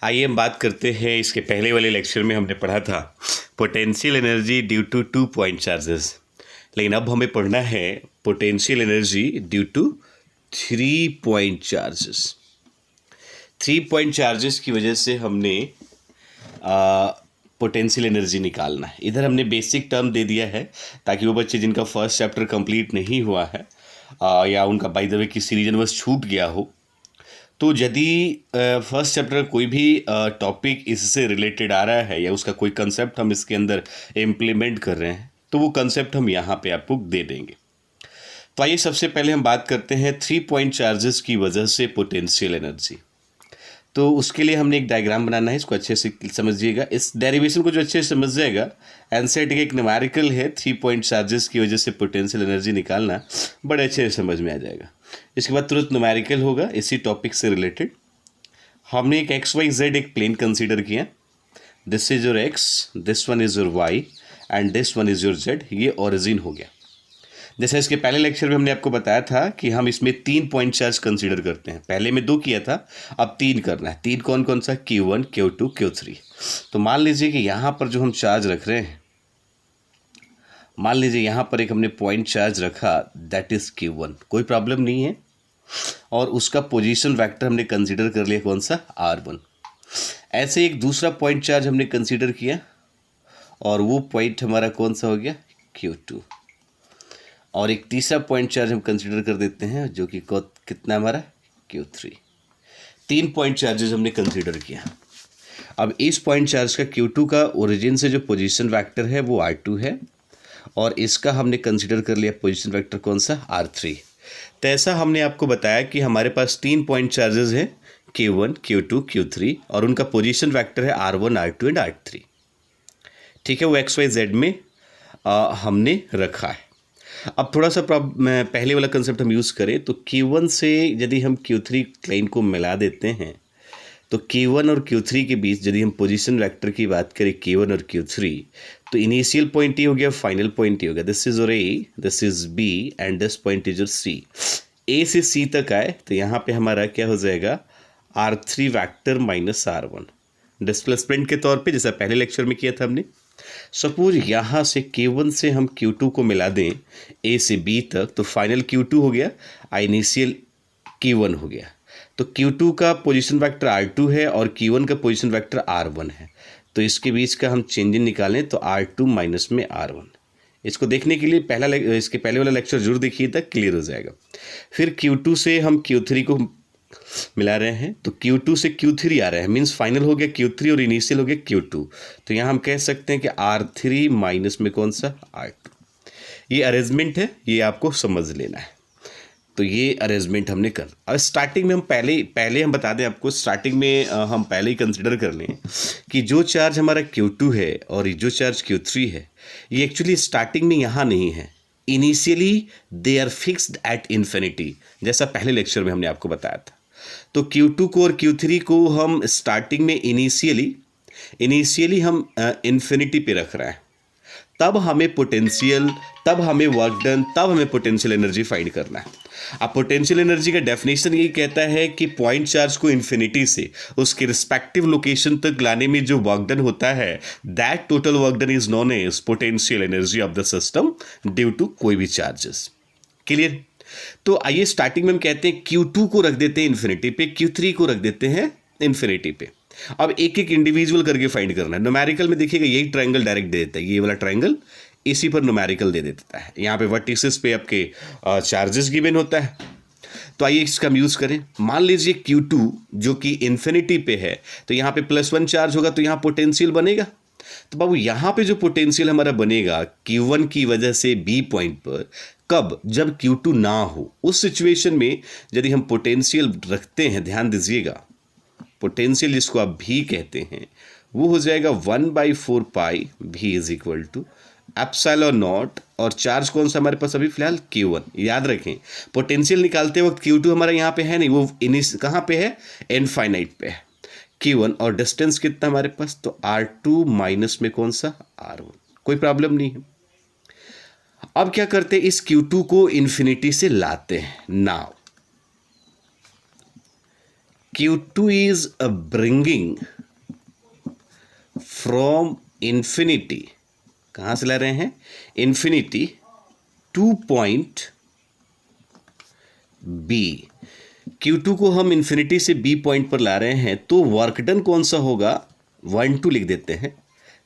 आइए हम बात करते हैं। इसके पहले वाले लेक्चर में हमने पढ़ा था potential energy due to 2 point charges, लेकिन अब हमें पढ़ना है potential energy due to 3 point charges. 3 point charges की वजह से हमने पोटेंशियल एनर्जी निकालना है। इधर हमने बेसिक टर्म दे दिया है ताकि वो बच्चे जिनका फर्स्ट चैप्टर कंप्लीट नहीं हुआ है या उनका बाय द वे किसी रीजन बस छूट गया हो, तो यदि फर्स्ट चैप्टर कोई भी टॉपिक इससे रिलेटेड आ रहा है या उसका कोई कंसेप्ट हम इसके अंदर इम्प्लीमेंट कर रहे हैं तो वो कंसेप्ट हम यहाँ पे आपको दे देंगे। तो आइए सबसे पहले हम बात करते हैं 3 पॉइंट चार्जेस की वजह से पोटेंशियल एनर्जी। तो उसके लिए हमने एक डायग्राम बनाना है, इसको अच्छे से समझिएगा। इस डेरिवेशन को जो अच्छे से समझ जाएगा, एनसीईआरटी का एक न्यूमेरिकल है 3 पॉइंट चार्जेस की वजह से पोटेंशियल एनर्जी निकालना, बड़े अच्छे से समझ में आ जाएगा। इसके बाद तुरंत न्यूमेरिकल होगा इसी टॉपिक से रिलेटेड। हमने एक XYZ एक प्लेन कंसीडर किया। This is your X, this one is your Y and this one is your Z। ये ओरिजिन हो गया। जैसे इसके पहले लेक्चर में हमने आपको बताया था कि हम इसमें 3 पॉइंट चार्ज कंसीडर करते हैं। पहले में 2 किया था, अब 3 करना है। 3 कौन कौन सा? Q1, Q2, Q3। तो मान लीजिए कि यहाँ पर जो हम चार्ज रख रहे हैं, मान लीजिए यहाँ पर एक हमने पॉइंट चार्ज रखा, दैट इज Q1, कोई प्रॉब्लम नहीं है। और उसका पोजीशन वेक्टर हमने कंसीडर कर लिया, कौन सा? R1। ऐसे एक दूसरा पॉइंट चार्ज हमने कंसीडर किया और वो पॉइंट हमारा कौन सा हो गया? Q2। और एक तीसरा पॉइंट चार्ज हम कंसीडर कर देते हैं जो कि कितना हमारा? Q3। 3 पॉइंट चार्जेस हमने कंसीडर किया। अब इस पॉइंट चार्ज का Q2 का ओरिजिन से जो पोजीशन वेक्टर है वो R2 है और इसका हमने कंसीडर कर लिया पोजीशन वेक्टर कौन सा? R3। तो ऐसा हमने आपको बताया कि हमारे पास 3 पॉइंट चार्जेस हैं, Q1, Q2, Q3, और उनका पोजीशन वेक्टर है R1, R2 एंड R3। ठीक है, वो XYZ में हमने रखा है। अब थोड़ा सा पहले वाला कंसेप्ट हम यूज़ करें तो Q1 से यदि हम Q3 लाइन को मिला देते हैं तो Q1 और Q3 के बीच यदि हम पोजीशन वेक्टर की बात करें Q1 और Q3, तो इनिशियल पॉइंट ये हो गया, फाइनल पॉइंट ये हो गया। दिस इज और A, this is B and this point is और C। A से C तक आए तो यहाँ पे हमारा क्या हो जाएगा? R3 vector minus R1 displacement के तौर पे, जैसा पहले लेक्चर में किया था हमने। सपोज यहाँ से Q1 से हम Q2 को मिला दें A से B तक, तो फाइनल Q2 हो गया, इनिशियल Q1 हो गया। तो Q2 का पोजीशन वेक्टर R2 है और Q1 का पोजीशन वेक्टर R1 है। तो इसके बीच का हम चेंज निकालें तो R2 माइनस में R1। इसको देखने के लिए इसके पहले वाला लेक्चर जरूर देखिए, तक क्लियर हो जाएगा। फिर Q2 से हम Q3 को मिला रहे हैं तो Q2 से Q3 आ रहा है, मीन्स फाइनल हो गया Q3 और इनिशियल हो गया Q2। तो यहाँ हम कह सकते हैं कि R3 माइनस में कौन सा? R2। ये अरेंजमेंट है, ये आपको समझ लेना है। तो ये अरेंजमेंट हमने कर, अब स्टार्टिंग में हम पहले हम बता दें आपको, स्टार्टिंग में हम पहले ही कंसिडर कर लें कि जो चार्ज हमारा Q2 है और जो चार्ज Q3 है, ये एक्चुअली स्टार्टिंग में यहाँ नहीं है। Initially they are fixed at infinity, जैसा पहले लेक्चर में हमने आपको बताया था। तो Q2 को और Q3 को हम स्टार्टिंग में इनिशियली हम इन्फिनिटी पे रख रहे हैं। तब हमें पोटेंशियल, तब हमें वर्क डन, तब हमें पोटेंशियल एनर्जी फाइंड करना है। अब पोटेंशियल एनर्जी का डेफिनेशन यही कहता है कि पॉइंट चार्ज को इन्फिनिटी से उसके रिस्पेक्टिव लोकेशन तक लाने में जो वर्क डन होता है, that total work done is known as potential energy of the system due to कोई भी चार्जेस। क्लियर? तो आइए स्टार्टिंग में हम कहते हैं Q2 को रख देते हैं इन्फिनिटी पे, Q3 को रख देते हैं इन्फिनिटी पे। अब एक एक इंडिविजुअल करके फाइंड करना है। न्यूमेरिकल में देखिएगा यही ट्रायंगल डायरेक्ट दे देता है, ये वाला ट्रायंगल इसी पर न्यूमेरिकल दे देता है। यहाँ पे वर्टिसेस पे आपके चार्जेस गिवन होता है। तो आइए इसका हम यूज़ करें। मान लीजिए Q2 जो कि इन्फिनिटी पे है, तो यहाँ पे +1 चार्ज होगा तो यहाँ पोटेंशियल बनेगा। तो बाबू यहाँ पे जो पोटेंशियल हमारा बनेगा Q1 की वजह से B पॉइंट पर, कब? जब Q2 ना हो। उस सिचुएशन में यदि हम पोटेंशियल रखते हैं, ध्यान दीजिएगा, पोटेंशियल जिसको आप भी कहते हैं, वो हो जाएगा 1/4 pi V is equal to epsilon not, और चार्ज कौन सा हमारे पास अभी फिलहाल? Q1। याद रखें पोटेंशियल निकालते वक्त Q2 हमारा यहाँ पे है नहीं, वो कहाँ पे है? इनफाइनाइट पे है Q1। और डिस्टेंस कितना हमारे पास? तो R2 माइनस में कौन सा? R1। कोई प्रॉब्लम नहीं है। अब क्या करते हैं? इस Q2 को इन्फिनिटी से लाते हैं। Now Q2 is bringing from infinity, कहाँ से ला रहे हैं, infinity to point B। Q2 को हम इन्फिनिटी से B पॉइंट पर ला रहे हैं, तो वर्क डन कौन सा होगा, 1 2 लिख देते हैं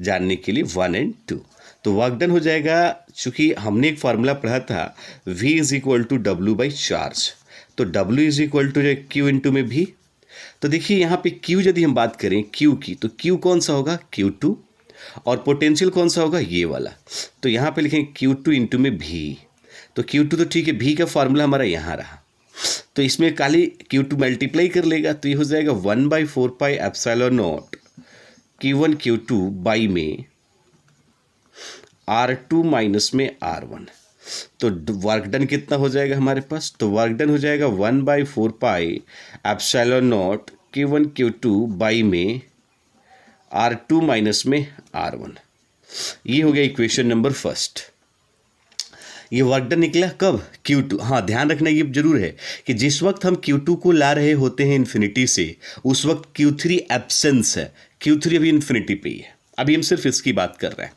जानने के लिए, 1 और 2। तो वर्क डन हो जाएगा, चूंकि हमने एक फार्मूला पढ़ा था V is equal to W by charge, तो W is equal to Q into में V। तो देखिए यहाँ पे Q यदि हम बात करें Q की, तो Q कौन सा होगा, Q2, और पोटेंशियल कौन सा होगा, ये वाला। तो यहाँ पे लिखेंगे Q2 इंटू में V। तो Q2 तो ठीक है, V का फार्मूला हमारा यहाँ रहा, तो इसमें खाली Q2 मल्टीप्लाई कर लेगा, तो ये हो जाएगा 1/4 pi epsilon not Q1 Q2 by में R2 माइनस में R1। तो वर्क डन कितना हो जाएगा हमारे पास, तो वर्क डन हो जाएगा 1/4 pi epsilon not Q1 Q2 by में R2 माइनस में R1। ये हो गया इक्वेशन नंबर फर्स्ट। ये वर्क डन निकला कब, Q2। हाँ, ध्यान रखना ये जरूर है कि जिस वक्त हम Q2 को ला रहे होते हैं इन्फिनिटी से, उस वक्त Q3 एब्सेंस है, Q3 अभी इन्फिनिटी पे ही है। अभी हम सिर्फ इसकी बात कर रहे हैं।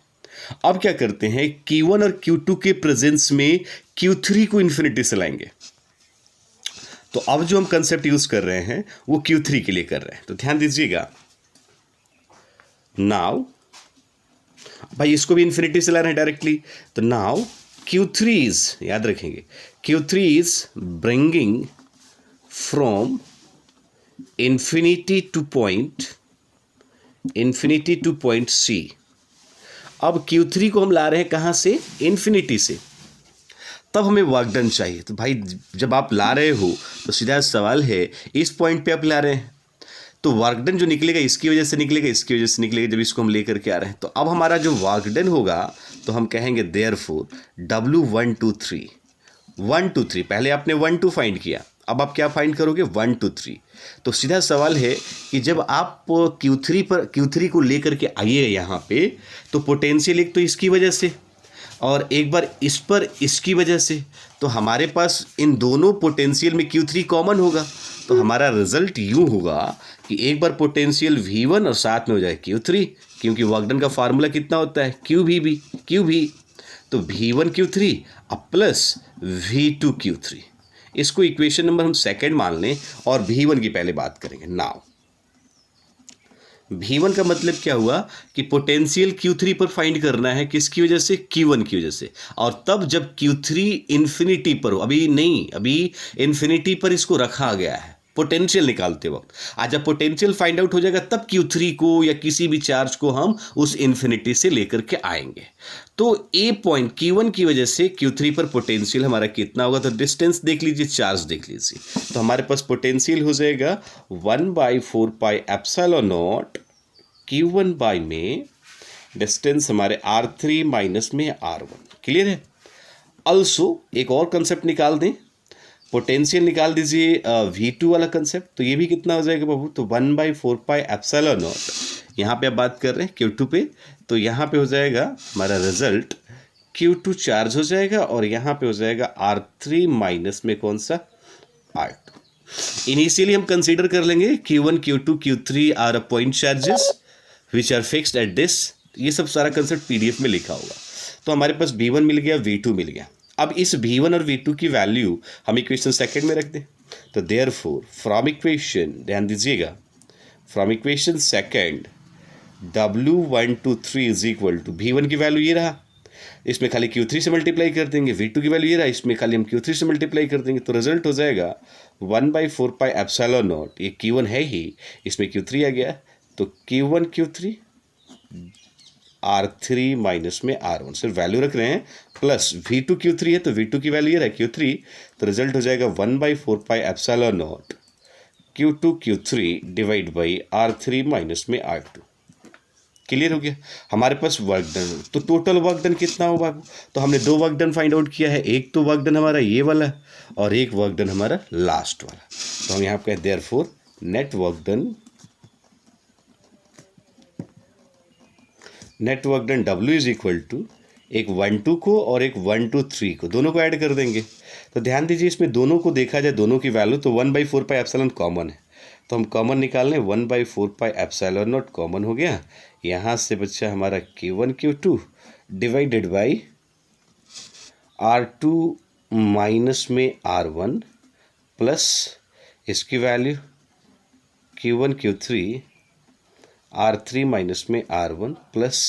अब क्या करते हैं, Q1 और Q2 के प्रेजेंस में Q3 को इन्फिनिटी से लाएंगे। तो अब जो हम कंसेप्ट यूज कर रहे हैं वो Q3 के लिए कर रहे हैं, तो ध्यान दीजिएगा। नाउ भाई इसको भी इन्फिनिटी से ला रहे हैं डायरेक्टली, तो नाउ Q3 इज, याद रखेंगे, Q3 is bringing from infinity two point C। अब Q3 को हम ला रहे हैं कहाँ से, इन्फिनिटी से, तब हमें वर्क डन चाहिए। तो भाई जब आप ला रहे हो तो सीधा सवाल है, इस पॉइंट पे आप ला रहे हैं, तो वर्क डन जो निकलेगा इसकी वजह से निकलेगा, इसकी वजह से निकलेगा, जब इसको हम लेकर के आ रहे हैं। तो अब हमारा जो वर्क डन होगा, तो हम कहेंगे देयरफॉर W 1 2 3 1 2 3। पहले आपने 1 2 फाइंड किया, अब आप क्या फाइंड करोगे, 1 2 3। तो सीधा सवाल है कि जब आप Q3 को लेकर के आइए यहाँ पे, तो पोटेंशियल एक तो इसकी वजह से और एक बार इस पर इसकी वजह से, तो हमारे पास इन दोनों पोटेंशियल में Q3 कॉमन होगा। तो हमारा रिजल्ट यूँ होगा कि एक बार पोटेंशियल V1 और साथ में हो जाए Q3, क्योंकि वर्क डन का फार्मूला कितना होता है, QV। तो V1 Q3 अब प्लस V2 Q3। इसको इक्वेशन नंबर हम सेकंड मान लें और V1 की पहले बात करेंगे। नाउ V1 का मतलब क्या हुआ कि पोटेंशियल Q3 पर फाइंड करना है, किसकी वजह से, Q1 की वजह से। और तब जब Q3 इन्फिनिटी पर हो, अभी नहीं, अभी इन्फिनिटी पर इसको रखा गया है पोटेंशियल निकालते वक्त। आज जब पोटेंशियल फाइंड आउट हो जाएगा, तब Q3 को या किसी भी चार्ज को हम उस इन्फिनिटी से लेकर के आएंगे। तो ए पॉइंट Q1 की वजह से Q3 पर पोटेंशियल हमारा कितना होगा, तो डिस्टेंस देख लीजिए, चार्ज देख लीजिए। तो हमारे पास पोटेंशियल हो जाएगा 1/4 pi epsilon not Q1 by में डिस्टेंस हमारे R3 माइनस में R1। क्लियर है। ऑल्सो एक और कंसेप्ट निकाल दें, पोटेंशियल निकाल दीजिए V2 वाला कंसेप्ट। तो ये भी कितना हो जाएगा बाबू, तो 1/4 पाई एप्सिलॉन नॉट, यहाँ पे आप बात कर रहे हैं Q2 पे, तो यहाँ पे हो जाएगा हमारा रिजल्ट Q2 चार्ज हो जाएगा और यहाँ पे हो जाएगा R3 माइनस में कौन सा, R2। इनिशियली हम कंसीडर कर लेंगे Q1 Q2 Q3 are a point charges which are fixed at this. ये सब सारा कंसेप्ट PDF में लिखा होगा। तो हमारे पास V1 मिल गया, V2 मिल गया। अब इस V1 और V2 की वैल्यू हम इक्वेशन सेकंड में रख दें। तो देयरफॉर फ्रॉम इक्वेशन, ध्यान दीजिएगा, from equation second W1 2 3 is equal to V1 की वैल्यू ये रहा, इसमें खाली Q3 से मल्टीप्लाई कर देंगे, V2 की वैल्यू ये रहा, इसमें खाली हम Q3 से मल्टीप्लाई कर देंगे। तो रिजल्ट हो जाएगा 1/4 पाई एप्सिलॉन नॉट, ये Q1 है ही, इसमें Q3 आ गया, तो Q1 Q3 R3 माइनस में R1, सिर्फ वैल्यू रख रहे हैं, प्लस V2 Q3 है, तो V2 की वैल्यू ये रहा Q3, तो रिजल्ट हो जाएगा 1/4 pi epsilon not Q2 Q3 divide by R3 minus में R2। क्लियर हो गया। हमारे पास वर्क डन, तो टोटल वर्क डन कितना हो बाबू, तो हमने 2 वर्क डन फाइंड आउट किया है। एक तो वर्क डन हमारा ये वाला और एक वर्क डन हमारा लास्ट वाला। तो हम यहाँ पे therefore net work done W is equal to एक 1 2 को और एक 1 2 3 को, दोनों को ऐड कर देंगे। तो ध्यान दीजिए, इसमें दोनों को देखा जाए, दोनों की वैल्यू तो 1/4 पाई एप्सिलॉन कॉमन है, तो हम कॉमन निकाल लें, 1/4πε0 कॉमन हो गया। यहाँ से बच्चा हमारा Q1 Q2 divided by R2 minus में R1 प्लस इसकी value Q1 Q3 R3 minus में R1 plus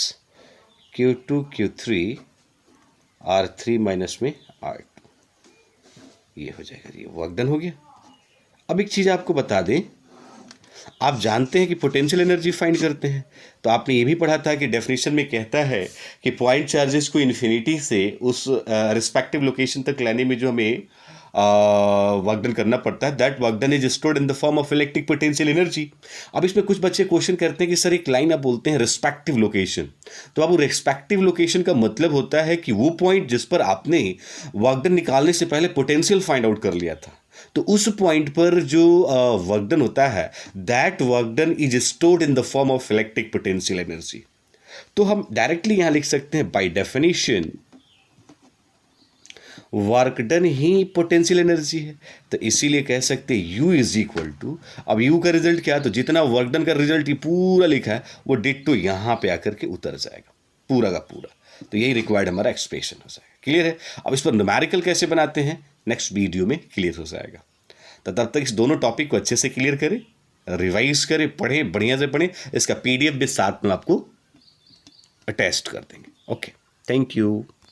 Q2 Q3 R3 minus में R2। ये हो जाएगा, ये वर्क डन हो गया। अब एक चीज़ आपको बता दें, आप जानते हैं कि पोटेंशियल एनर्जी फाइंड करते हैं, तो आपने ये भी पढ़ा था कि डेफिनेशन में कहता है कि पॉइंट चार्जेस को इन्फिनिटी से उस रिस्पेक्टिव लोकेशन तक लाने में जो हमें वर्क डन करना पड़ता है, that work done is stored in the form of electric potential energy. अब इसमें कुछ बच्चे क्वेश्चन करते हैं कि सर एक लाइन आप बोलते हैं रिस्पेक्टिव लोकेशन, तो अब वो रिस्पेक्टिव लोकेशन का मतलब होता है कि वो पॉइंट जिस पर आपने वर्क डन निकालने से पहले पोटेंशियल फाइंड आउट कर लिया था, तो उस पॉइंट पर जो वर्क डन होता है, that work done is stored in the form of electric potential energy. तो हम डायरेक्टली यहां लिख सकते हैं by definition work done he potential energy है, तो इसीलिए कह सकते हैं U इज इक्वल टू, अब U का रिजल्ट क्या है, तो जितना वर्क डन का रिजल्ट ये पूरा लिखा है वो डिट्टो यहां पे आकर के उतर जाएगा पूरा का पूरा। तो यही रिक्वायर्ड हमारा एक्सप्रेशन हो जाएगा। क्लियर है? अब इस पर न्यूमेरिकल कैसे बनाते हैं नेक्स्ट वीडियो में क्लियर हो जाएगा। तो तब तक इस दोनों टॉपिक को अच्छे से क्लियर करें, रिवाइज करें, पढ़ें, बढ़िया से पढ़ें। इसका PDF भी साथ में आपको अटैच कर देंगे। Okay, thank you.